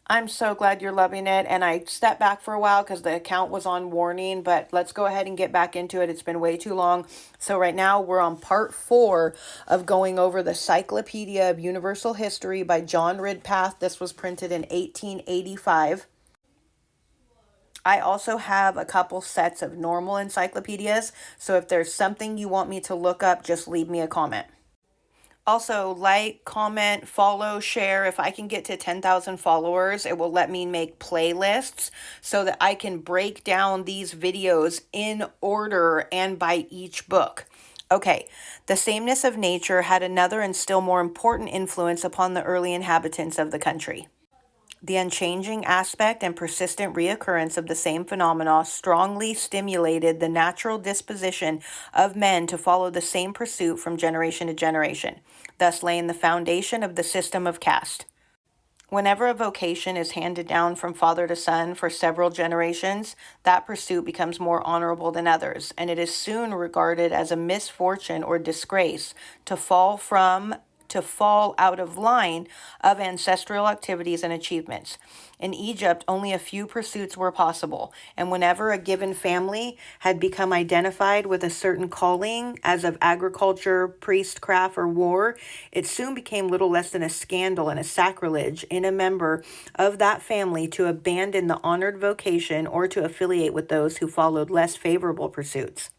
I'm so glad you're loving it. And I stepped back for a while because the account was on warning, but let's go ahead and get back into it. It's been way too long. So, right now we're on part 4 of going over the Cyclopedia of Universal History by John Ridpath. This was printed in 1885. I also have a couple sets of normal encyclopedias. So, if there's something you want me to look up, just leave me a comment. Also, like, comment, follow, share. If I can get to 10,000 followers, it will let me make playlists so that I can break down these videos in order and by each book. Okay, the sameness of nature had another and still more important influence upon the early inhabitants of the country. The unchanging aspect and persistent reoccurrence of the same phenomena strongly stimulated the natural disposition of men to follow the same pursuit from generation to generation, thus laying the foundation of the system of caste. Whenever a vocation is handed down from father to son for several generations, that pursuit becomes more honorable than others, and it is soon regarded as a misfortune or disgrace to fall out of line of ancestral activities and achievements. In Egypt, only a few pursuits were possible, and whenever a given family had become identified with a certain calling, as of agriculture, priestcraft, or war, it soon became little less than a scandal and a sacrilege in a member of that family to abandon the honored vocation or to affiliate with those who followed less favorable pursuits.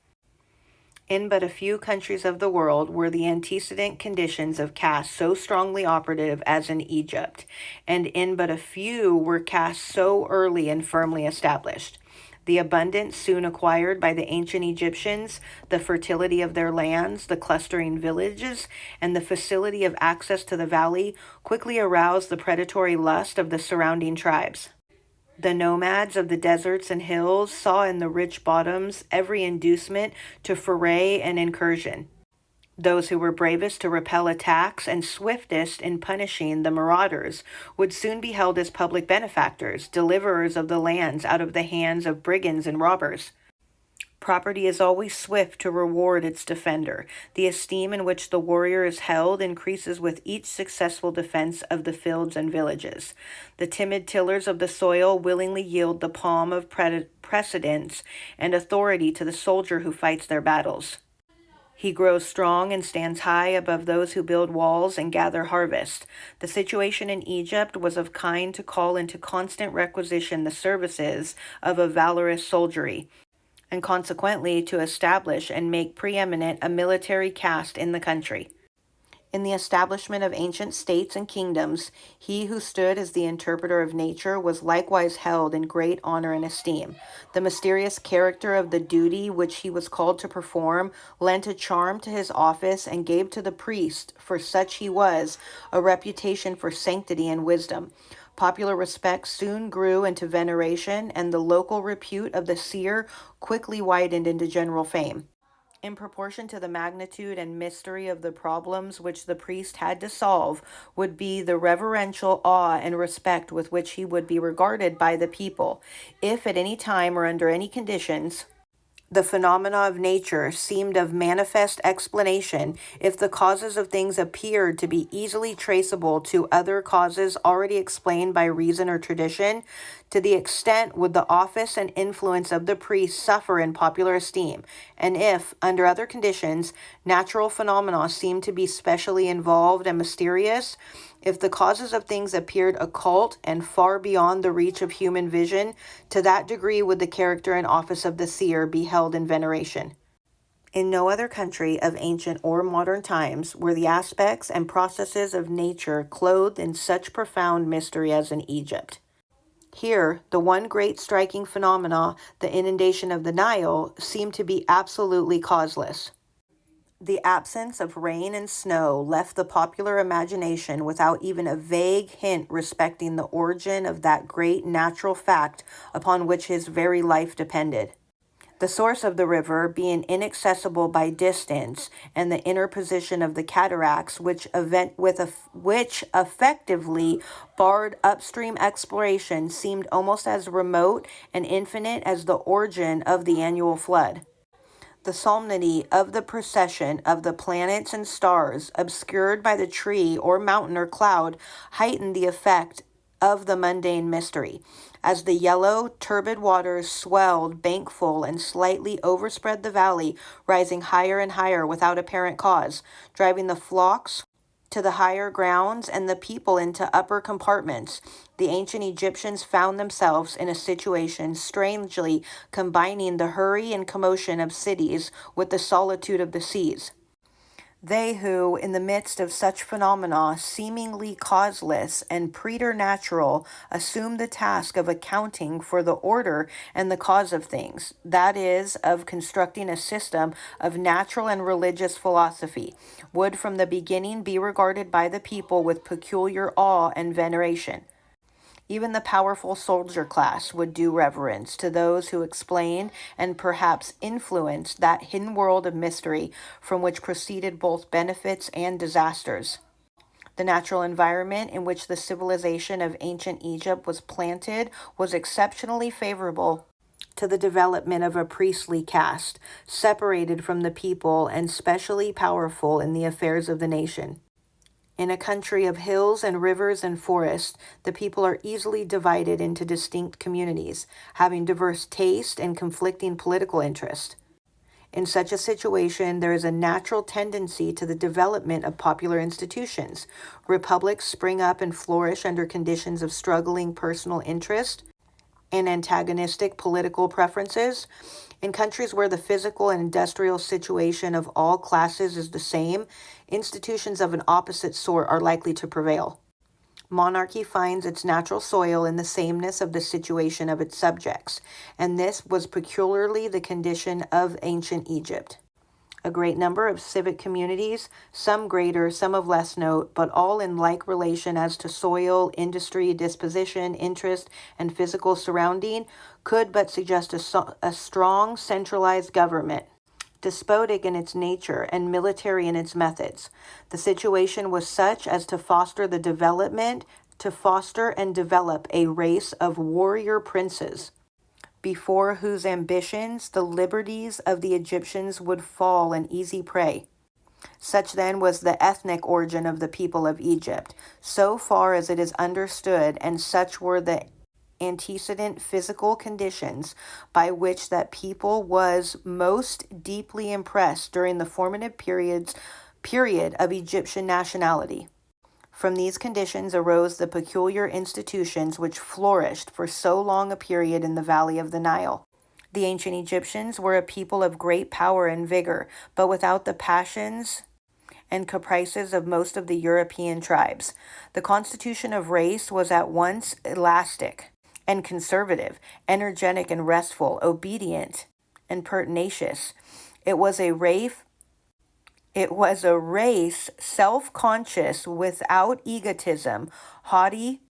In but a few countries of the world were the antecedent conditions of caste so strongly operative as in Egypt, and in but a few were castes so early and firmly established. The abundance soon acquired by the ancient Egyptians, the fertility of their lands, the clustering villages, and the facility of access to the valley quickly aroused the predatory lust of the surrounding tribes. The nomads of the deserts and hills saw in the rich bottoms every inducement to foray and incursion. Those who were bravest to repel attacks and swiftest in punishing the marauders would soon be held as public benefactors, deliverers of the lands out of the hands of brigands and robbers. Property is always swift to reward its defender. The esteem in which the warrior is held increases with each successful defense of the fields and villages. The timid tillers of the soil willingly yield the palm of precedence and authority to the soldier who fights their battles. He grows strong and stands high above those who build walls and gather harvest. The situation in Egypt was of kind to call into constant requisition the services of a valorous soldiery, and consequently to establish and make preeminent a military caste in the country. In the establishment of ancient states and kingdoms, he who stood as the interpreter of nature was likewise held in great honor and esteem. The mysterious character of the duty which he was called to perform lent a charm to his office and gave to the priest, for such he was, a reputation for sanctity and wisdom. Popular respect soon grew into veneration, and the local repute of the seer quickly widened into general fame. In proportion to the magnitude and mystery of the problems which the priest had to solve, would be the reverential awe and respect with which he would be regarded by the people. If at any time or under any conditions the phenomena of nature seemed of manifest explanation, if the causes of things appeared to be easily traceable to other causes already explained by reason or tradition, to the extent would the office and influence of the priest suffer in popular esteem, and if, under other conditions, natural phenomena seemed to be specially involved and mysterious, if the causes of things appeared occult and far beyond the reach of human vision, to that degree would the character and office of the seer be held in veneration. In no other country of ancient or modern times were the aspects and processes of nature clothed in such profound mystery as in Egypt. Here, the one great striking phenomena, the inundation of the Nile, seemed to be absolutely causeless. The absence of rain and snow left the popular imagination without even a vague hint respecting the origin of that great natural fact upon which his very life depended. The source of the river being inaccessible by distance, and the inner position of the cataracts, which effectively barred upstream exploration, seemed almost as remote and infinite as the origin of the annual flood. The solemnity of the procession of the planets and stars, obscured by the tree or mountain or cloud, heightened the effect of the mundane mystery. As the yellow, turbid waters swelled bankful and slightly overspread the valley, rising higher and higher without apparent cause, driving the flocks to the higher grounds and the people into upper compartments, the ancient Egyptians found themselves in a situation strangely combining the hurry and commotion of cities with the solitude of the seas. They who, in the midst of such phenomena, seemingly causeless and preternatural, assume the task of accounting for the order and the cause of things, that is, of constructing a system of natural and religious philosophy, would from the beginning be regarded by the people with peculiar awe and veneration. Even the powerful soldier class would do reverence to those who explained and perhaps influenced that hidden world of mystery from which proceeded both benefits and disasters. The natural environment in which the civilization of ancient Egypt was planted was exceptionally favorable to the development of a priestly caste, separated from the people and specially powerful in the affairs of the nation. In a country of hills and rivers and forests, the people are easily divided into distinct communities, having diverse taste and conflicting political interest. In such a situation, there is a natural tendency to the development of popular institutions. Republics spring up and flourish under conditions of struggling personal interest and antagonistic political preferences. In countries where the physical and industrial situation of all classes is the same, institutions of an opposite sort are likely to prevail. Monarchy finds its natural soil in the sameness of the situation of its subjects, and this was peculiarly the condition of ancient Egypt. A great number of civic communities, some greater, some of less note, but all in like relation as to soil, industry, disposition, interest, and physical surrounding, could but suggest a strong centralized government, despotic in its nature and military in its methods. The situation was such as to foster and develop a race of warrior princes, before whose ambitions the liberties of the Egyptians would fall an easy prey. Such then was the ethnic origin of the people of Egypt, so far as it is understood, and such were the antecedent physical conditions by which that people was most deeply impressed during the formative period of Egyptian nationality. From these conditions arose the peculiar institutions which flourished for so long a period in the valley of the Nile. The ancient Egyptians were a people of great power and vigor, but without the passions and caprices of most of the European tribes. The constitution of race was at once elastic and conservative, energetic and restful, obedient and pertinacious. It was a race self-conscious without egotism, haughty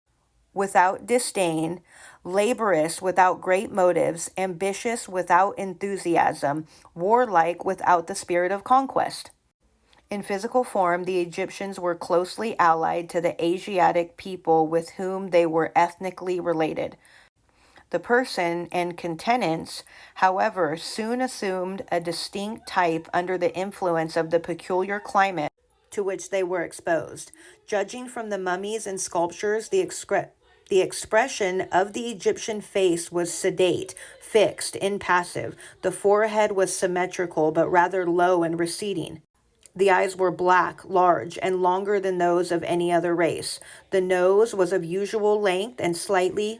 without disdain, laborious without great motives, ambitious without enthusiasm, warlike without the spirit of conquest. In physical form, the Egyptians were closely allied to the Asiatic people with whom they were ethnically related. The person and countenance, however, soon assumed a distinct type under the influence of the peculiar climate to which they were exposed. Judging from the mummies and sculptures, the expression of the Egyptian face was sedate, fixed, impassive. The forehead was symmetrical, but rather low and receding. The eyes were black, large, and longer than those of any other race. The nose was of usual length and slightly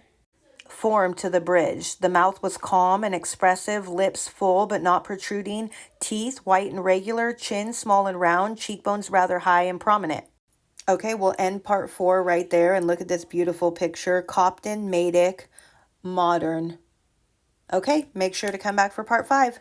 formed to the bridge. The mouth was calm and expressive, lips full but not protruding, teeth white and regular, chin small and round, cheekbones rather high and prominent. Okay, we'll end part 4 right there and look at this beautiful picture. Copton, Madic, modern. Okay, make sure to come back for part 5.